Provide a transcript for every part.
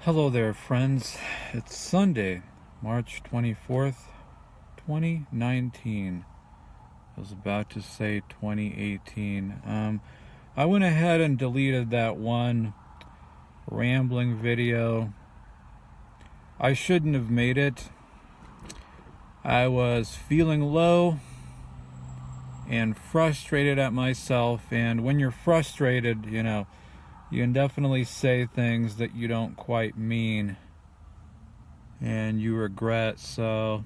Hello there, friends. It's Sunday, March 24th, 2019. I was about to say 2018. I went ahead and deleted that one rambling video. I shouldn't have made it. I was feeling low and frustrated at myself, and when you're frustrated, you can definitely say things that you don't quite mean and you regret. So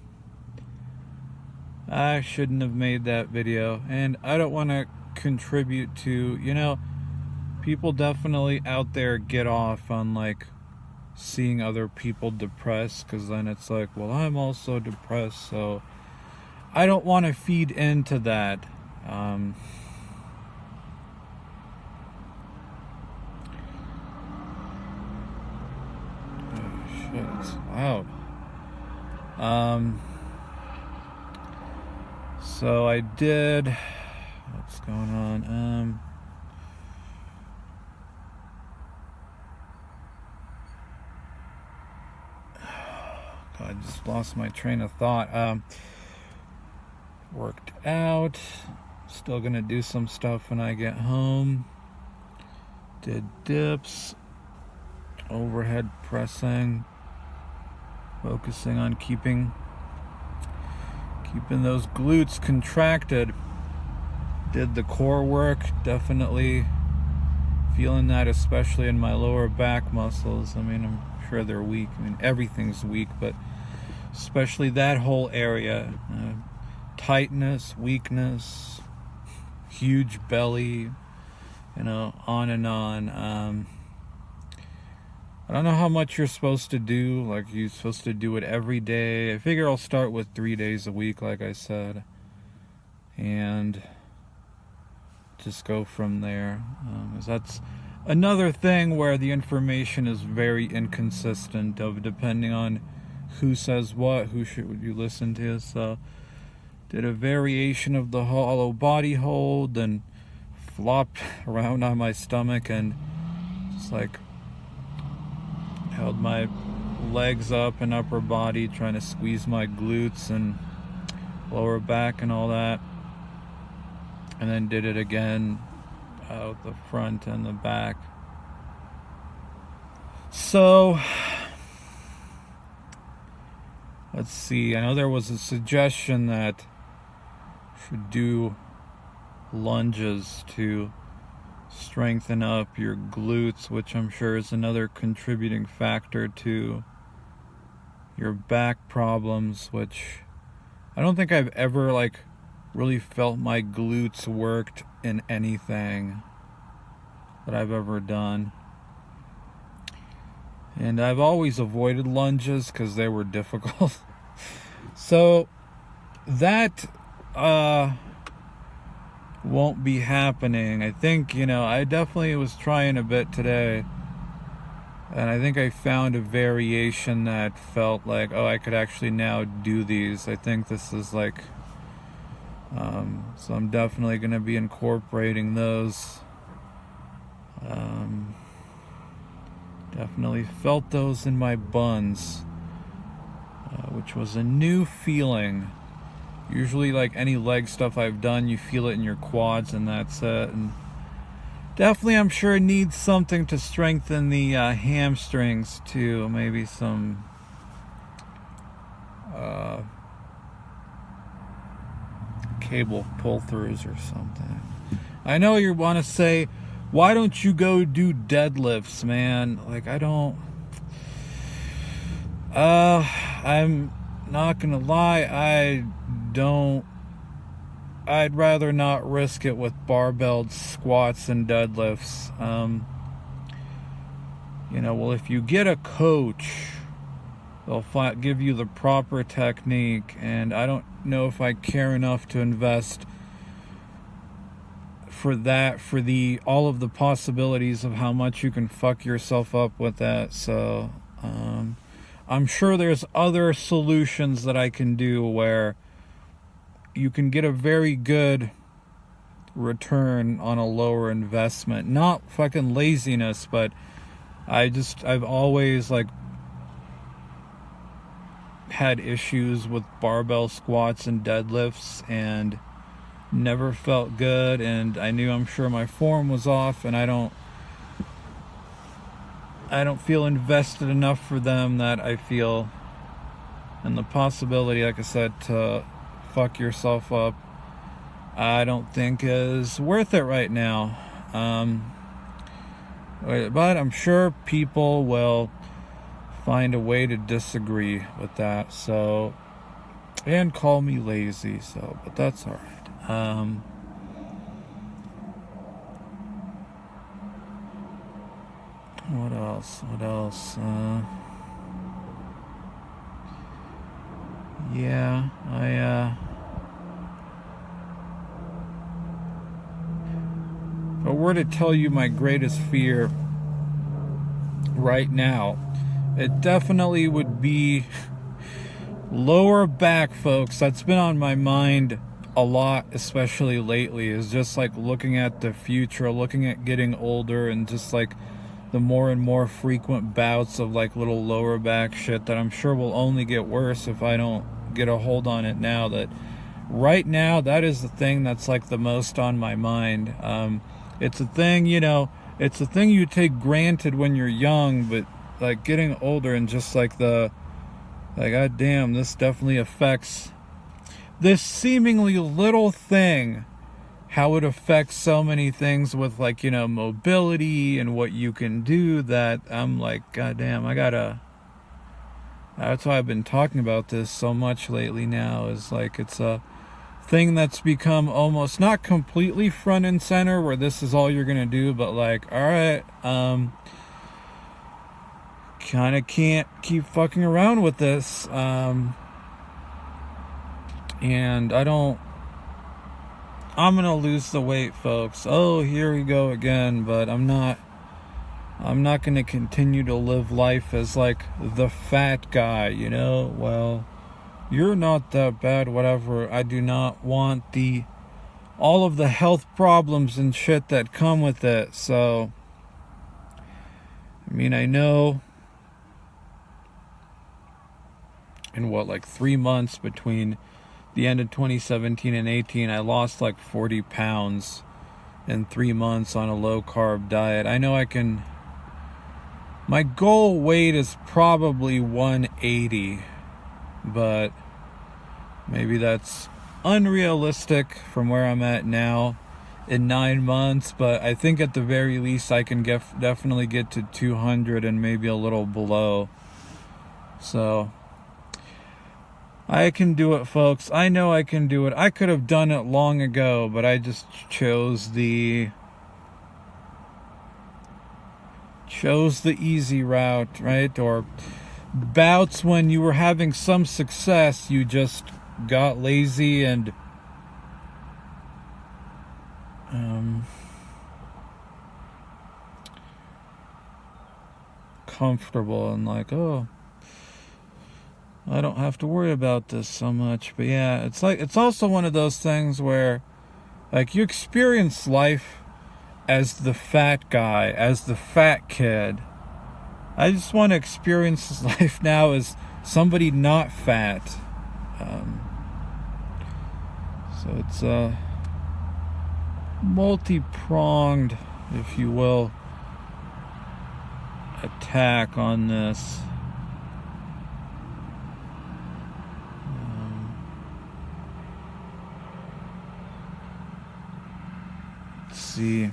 I shouldn't have made that video, and I don't want to contribute to, people definitely out there get off on like seeing other people depressed, because then it's like, well, I'm also depressed, so I don't want to feed into that. Oh shit, it's loud. So I did. What's going on? I just lost my train of thought. Worked out. Still gonna do some stuff when I get home. Did dips. Overhead pressing. Focusing on keeping those glutes contracted. Did the core work. Definitely feeling that, especially in my lower back muscles. I mean, I'm sure they're weak. I mean, everything's weak, but especially that whole area. Tightness, weakness, huge belly, on and on. I don't know how much you're supposed to do. Like, you're supposed to do it every day. I figure I'll start with 3 days a week, like I said, and just go from there. 'Cause that's another thing where the information is very inconsistent, of depending on who says what, who should you listen to. So did a variation of the hollow body hold, and flopped around on my stomach and just like held my legs up and upper body, trying to squeeze my glutes and lower back and all that. And then did it again out the front and the back. So let's see. I know there was a suggestion that should do lunges to strengthen up your glutes, which I'm sure is another contributing factor to your back problems, which I don't think I've ever really felt my glutes worked in anything that I've ever done. And I've always avoided lunges because they were difficult. So that won't be happening. I think, I definitely was trying a bit today, and I think I found a variation that felt like, oh, I could actually now do these. I think this is so I'm definitely going to be incorporating those. Definitely felt those in my buns, which was a new feeling. Usually, like any leg stuff I've done, you feel it in your quads, and that's it. And definitely, I'm sure it needs something to strengthen the hamstrings too. Maybe some cable pull-throughs or something. I know you want to say, why don't you go do deadlifts, man? Like, I don't. I'm not gonna lie, I'd rather not risk it with barbell squats and deadlifts. Well, if you get a coach, they'll give you the proper technique, and I don't know if I care enough to invest for all of the possibilities of how much you can fuck yourself up with that. So I'm sure there's other solutions that I can do where you can get a very good return on a lower investment. Not fucking laziness, but I've always like had issues with barbell squats and deadlifts and never felt good, and I'm sure my form was off, and I don't feel invested enough for them that I feel, and the possibility, like I said, to fuck yourself up, I don't think is worth it right now. But I'm sure people will find a way to disagree with that, so, and call me lazy, so, but that's all right. What else? Yeah, if I were to tell you my greatest fear right now, it definitely would be lower back, folks. That's been on my mind a lot, especially lately, is just like looking at the future, looking at getting older, and just like the more and more frequent bouts of like little lower back shit that I'm sure will only get worse if I don't get a hold on it now. That right now, that is the thing that's like the most on my mind. It's a thing, it's a thing you take granted when you're young, but like getting older and just like god damn, this definitely affects this seemingly little thing, how it affects so many things with like, mobility and what you can do, that I'm like, god damn, that's why I've been talking about this so much lately now, is like, it's a thing that's become almost not completely front and center where this is all you're gonna do, but like, all right, kind of can't keep fucking around with this, and I'm gonna lose the weight, folks. Oh, here we go again. But I'm not gonna continue to live life as like the fat guy, well, you're not that bad, whatever. I do not want all of the health problems and shit that come with it. So I know in like 3 months between the end of 2017 and 18, I lost like 40 pounds in 3 months on a low carb diet. I know my goal weight is probably 180, but maybe that's unrealistic from where I'm at now in 9 months, but I think at the very least I can definitely get to 200 and maybe a little below. So I can do it, folks. I know I can do it. I could have done it long ago, but I just chose the easy route, right? Or bouts when you were having some success, you just got lazy and comfortable and like, oh, I don't have to worry about this so much. But yeah, it's also one of those things where like you experience life as the fat guy, as the fat kid. I just want to experience life now as somebody not fat. So it's a multi-pronged, if you will, attack on this. Let's see.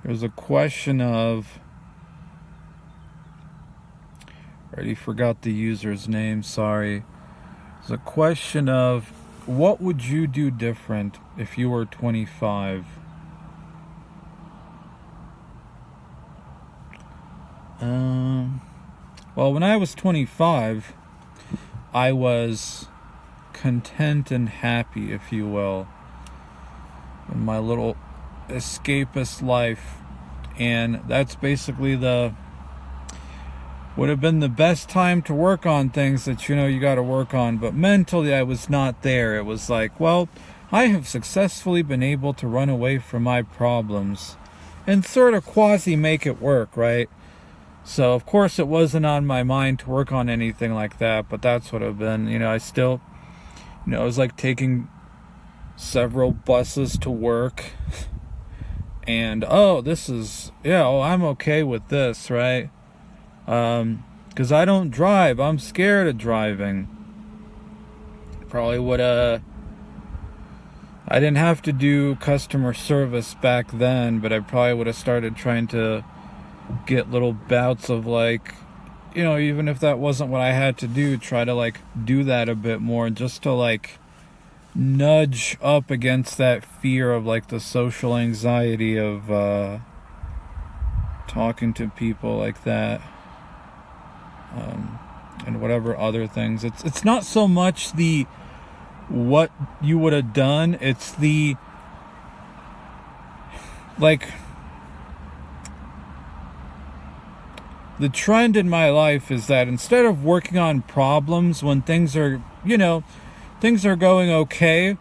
There's a question of, I already forgot the user's name, sorry. There's a question of, what would you do different if you were 25? Well, when I was 25, I was content and happy, if you will, in my little escapist life, and that's basically would have been the best time to work on things that you got to work on, but mentally I was not there. It was like, well, I have successfully been able to run away from my problems, and sort of quasi make it work, right? So of course it wasn't on my mind to work on anything like that, but that's what I've been, I still, it was like taking several buses to work, and I'm okay with this, right? Because I don't drive. I'm scared of driving. Probably would I didn't have to do customer service back then, but I probably would have started trying to get little bouts of like, even if that wasn't what I had to do, try to like do that a bit more, just to like nudge up against that fear of like the social anxiety of talking to people like that, and whatever other things. It's not so much the what you would have done, it's the like the trend in my life is that instead of working on problems when things are going okay,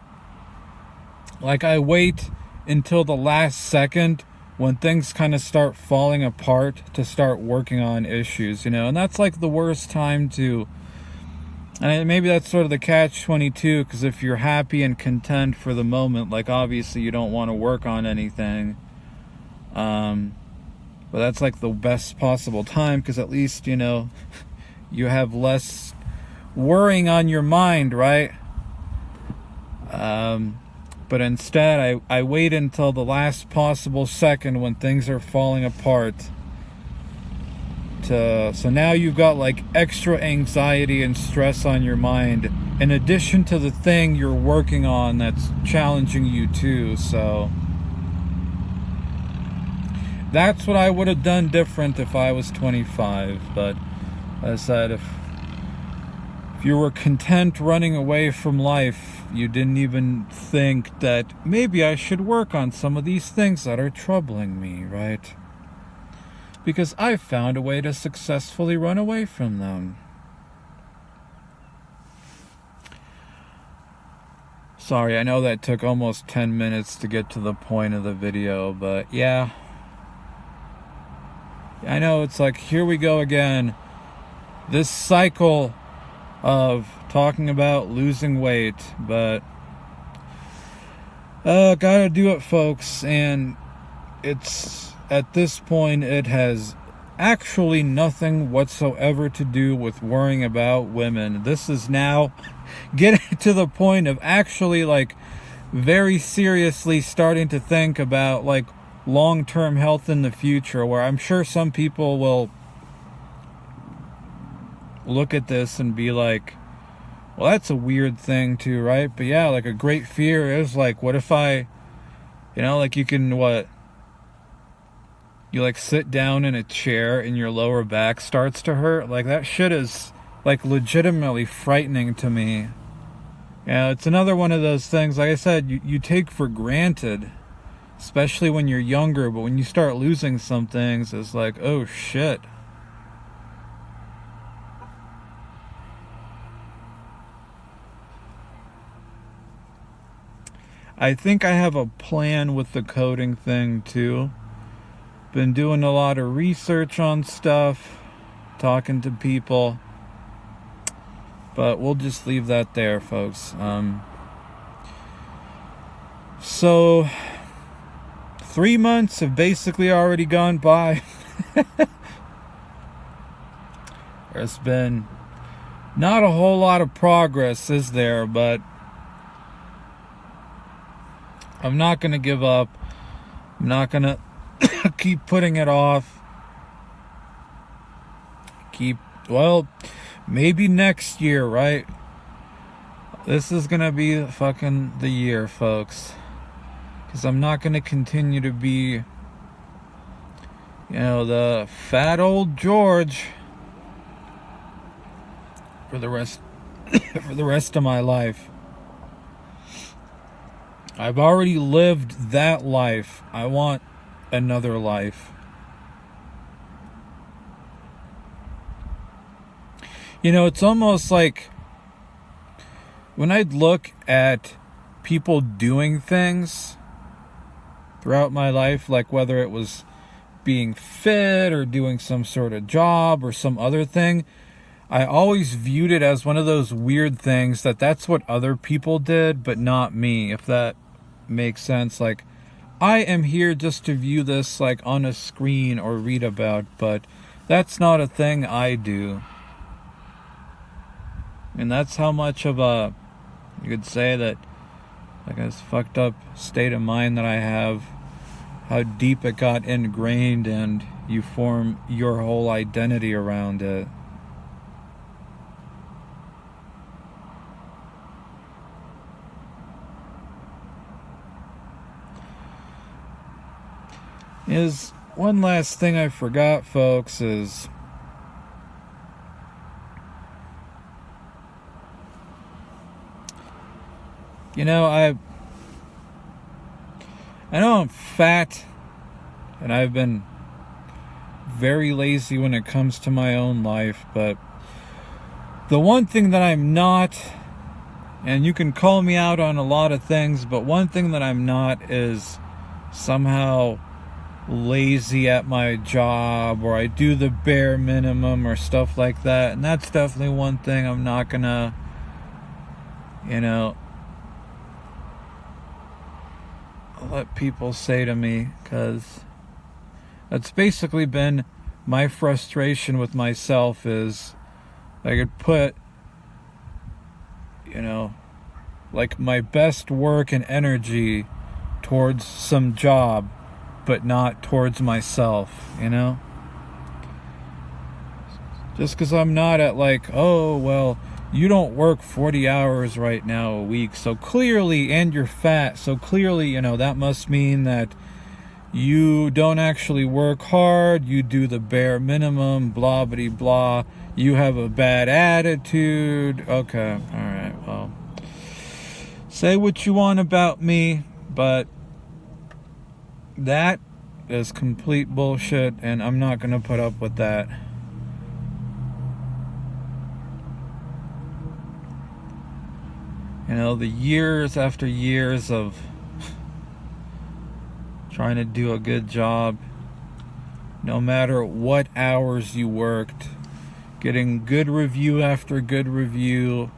like I wait until the last second when things kind of start falling apart to start working on issues, and that's like the worst time to, and maybe that's sort of the catch-22, because if you're happy and content for the moment, like obviously you don't want to work on anything, but that's like the best possible time, because at least you have less worrying on your mind, right? But instead I wait until the last possible second when things are falling apart so now you've got like extra anxiety and stress on your mind in addition to the thing you're working on that's challenging you too. So that's what I would have done different if I was 25. But as I said, if you were content running away from life, you didn't even think that maybe I should work on some of these things that are troubling me, right? Because I've found a way to successfully run away from them. Sorry, I know that took almost 10 minutes to get to the point of the video, but yeah. I know it's like, here we go again. This cycle of talking about losing weight, but gotta do it, folks. And it's at this point, it has actually nothing whatsoever to do with worrying about women. This is now getting to the point of actually like very seriously starting to think about like long-term health in the future, where I'm sure some people will look at this and be like, well, that's a weird thing too, right? But yeah, like a great fear is like, what if I, like you can, you like sit down in a chair and your lower back starts to hurt? Like that shit is like legitimately frightening to me. Yeah, it's another one of those things, like I said, you take for granted, especially when you're younger, but when you start losing some things, it's like, oh shit. I think I have a plan with the coding thing too. Been doing a lot of research on stuff, talking to people, but we'll just leave that there, folks. So 3 months have basically already gone by. There's been not a whole lot of progress, is there? But I'm not going to give up. I'm not going to keep putting it off. Maybe next year, right? This is going to be fucking the year, folks. Because I'm not going to continue to be, the fat old George for the rest of my life. I've already lived that life. I want another life. It's almost like when I'd look at people doing things, throughout my life, like whether it was being fit or doing some sort of job or some other thing, I always viewed it as one of those weird things that's what other people did, but not me, if that makes sense. Like, I am here just to view this like on a screen or read about, but that's not a thing I do. And that's how much of a, you could say that, like, this fucked up state of mind that I have, how deep it got ingrained, and you form your whole identity around it. Is one last thing I forgot, folks, is I know I'm fat, and I've been very lazy when it comes to my own life, but the one thing that I'm not, and you can call me out on a lot of things, but one thing that I'm not is somehow lazy at my job, or I do the bare minimum or stuff like that. And that's definitely one thing I'm not gonna, let people say to me, because that's basically been my frustration with myself, is I could put like my best work and energy towards some job, but not towards myself, Just because I'm not at like, oh, well, you don't work 40 hours right now a week, so clearly, and you're fat, so clearly, that must mean that you don't actually work hard, you do the bare minimum, blah, blah, blah, you have a bad attitude. Okay, alright, well, say what you want about me, but that is complete bullshit, and I'm not gonna put up with that. The years after years of trying to do a good job, no matter what hours you worked, getting good review after good review,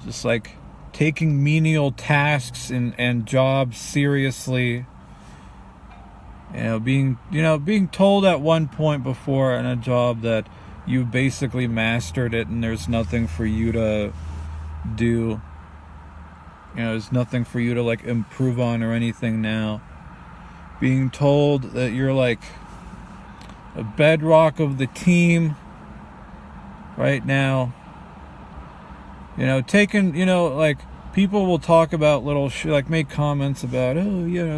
just like taking menial tasks and jobs seriously. Being told at one point before in a job that you basically mastered it and there's nothing for you to do. There's nothing for you to like improve on or anything now. Being told that you're like a bedrock of the team right now. Like people will talk about little shit, like make comments about,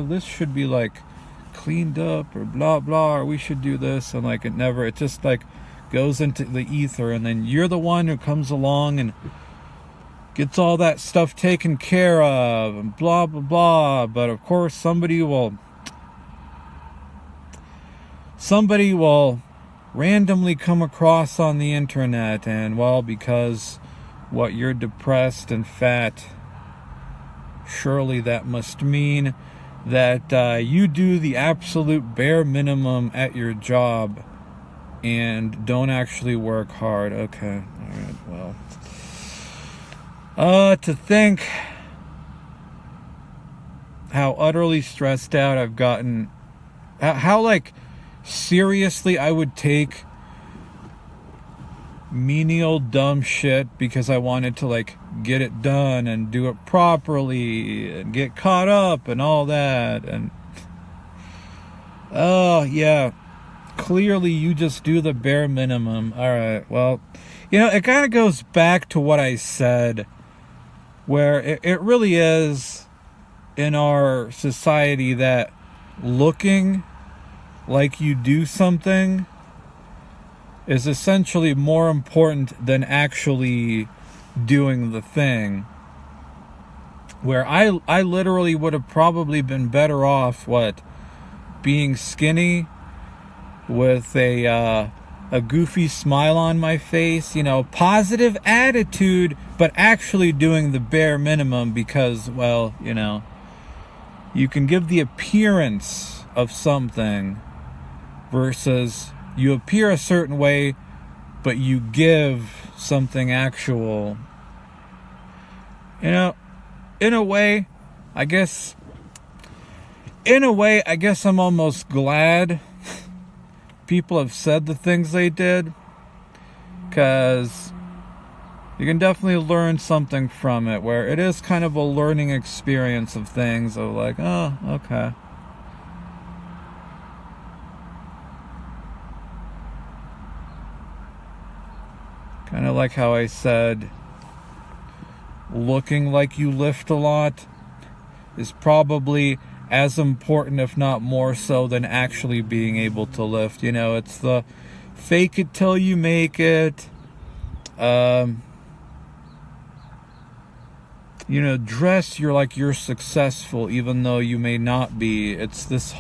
this should be like cleaned up or blah blah, or we should do this, and like it just like goes into the ether, and then you're the one who comes along and gets all that stuff taken care of and blah blah blah. But of course somebody will randomly come across on the internet, and because you're depressed and fat, surely that must mean that you do the absolute bare minimum at your job and don't actually work hard. Okay, alright, well. To think how utterly stressed out I've gotten, how like seriously I would take menial dumb shit because I wanted to like get it done and do it properly and get caught up and all that. And oh yeah, clearly you just do the bare minimum. Alright, well, it kind of goes back to what I said, where it really is in our society that looking like you do something is essentially more important than actually doing the thing. Where I literally would have probably been better off being skinny with a goofy smile on my face, positive attitude, but actually doing the bare minimum because, well, you can give the appearance of something versus you appear a certain way, but you give something actual. You know, in a way, I guess I'm almost glad people have said the things they did, because you can definitely learn something from it, where it is kind of a learning experience of things, of like, oh, okay. Kind of like how I said, looking like you lift a lot is probably as important, if not more so, than actually being able to lift. You know, it's the fake it till you make it. You know, dress you're successful even though you may not be. It's this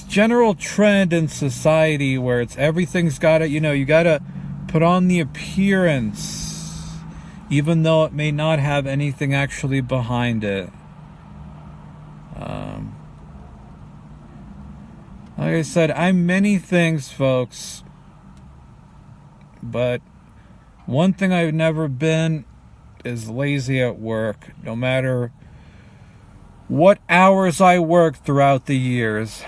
general trend in society where it's everything's gotta, you gotta put on the appearance even though it may not have anything actually behind it. Like I said, I'm many things, folks, but one thing I've never been is lazy at work, no matter what hours I work throughout the years.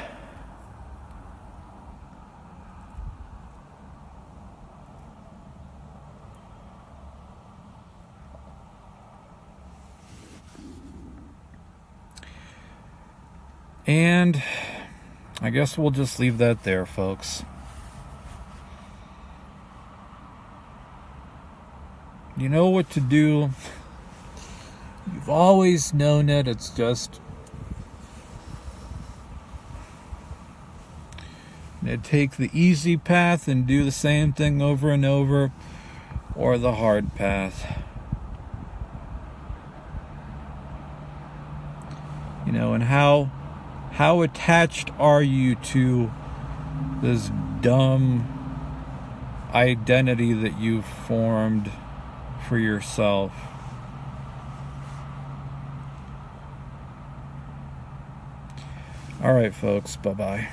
And I guess we'll just leave that there, folks. You know what to do. You've always known it. It's just take the easy path and do the same thing over and over, or the hard path. You know, and how attached are you to this dumb identity that you've formed for yourself? All right, folks, bye-bye.